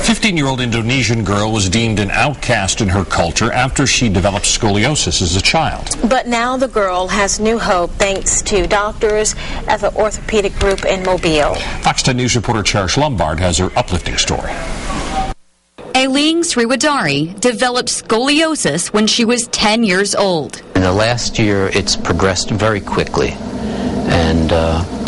15-year-old Indonesian girl was deemed an outcast in her culture after she developed scoliosis as a child. But now the girl has new hope thanks to doctors at the orthopedic group in Mobile. Fox 10 News reporter Cherish Lombard has her uplifting story. Aileen Sriwadari developed scoliosis when she was 10 years old. In the last year, it's progressed very quickly, and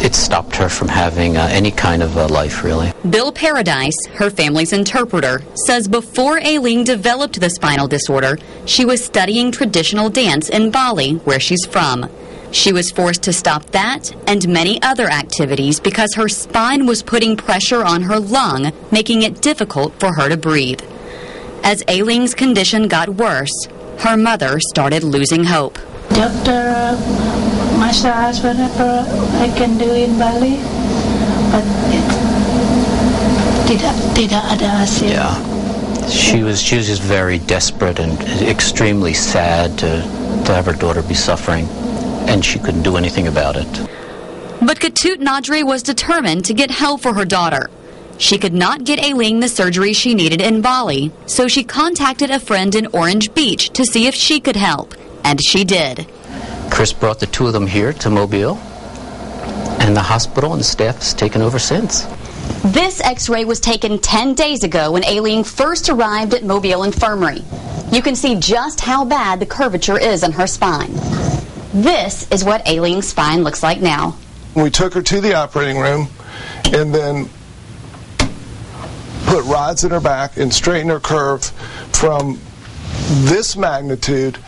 it stopped her from having any kind of life, really. Bill Paradise, her family's interpreter, says before Aileen developed the spinal disorder, she was studying traditional dance in Bali, where she's from. She was forced to stop that and many other activities because her spine was putting pressure on her lung, making it difficult for her to breathe. As Aileen's condition got worse, her mother started losing hope. Doctor, massage, whatever I can do in Bali, but tidak ada hasil. Yeah, she was just very desperate and extremely sad to have her daughter be suffering, and she couldn't do anything about it. But Ketut Nadri was determined to get help for her daughter. She could not get Aileen the surgery she needed in Bali, so she contacted a friend in Orange Beach to see if she could help, and she did. Chris brought the two of them here to Mobile, and the hospital and the staff has taken over since. This x-ray was taken 10 days ago when Aileen first arrived at Mobile Infirmary. You can see just how bad the curvature is in her spine. This is what Aileen's spine looks like now. We took her to the operating room and then put rods in her back and straightened her curve from this magnitude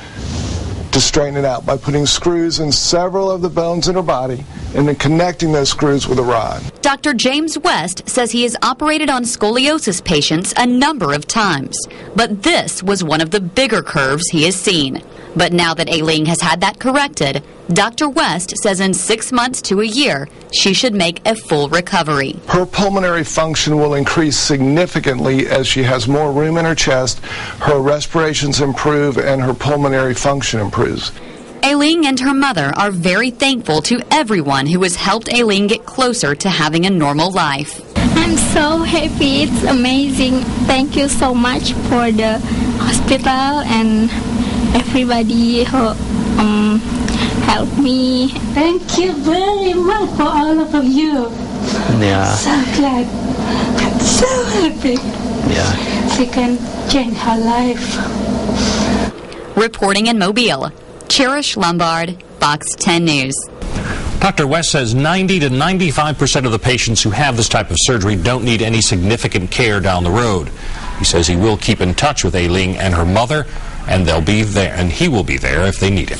to straighten it out by putting screws in several of the bones in her body and then connecting those screws with a rod. Dr. James West says he has operated on scoliosis patients a number of times, but this was one of the bigger curves he has seen. But now that Aileen has had that corrected, Dr. West says in 6 months to a year, she should make a full recovery. Her pulmonary function will increase significantly as she has more room in her chest, her respirations improve, and her pulmonary function improves. Aileen and her mother are very thankful to everyone who has helped Aileen get closer to having a normal life. I'm so happy. It's amazing. Thank you so much for the hospital and everybody who helped me. Thank you very much for all of you. Yeah. So glad. I'm so happy. Yeah. She can change her life. Reporting in Mobile, Cherish Lombard, Fox 10 News. Dr. West says 90 to 95% of the patients who have this type of surgery don't need any significant care down the road. He says he will keep in touch with Aileen and her mother, and they'll be there, and he will be there if they need him.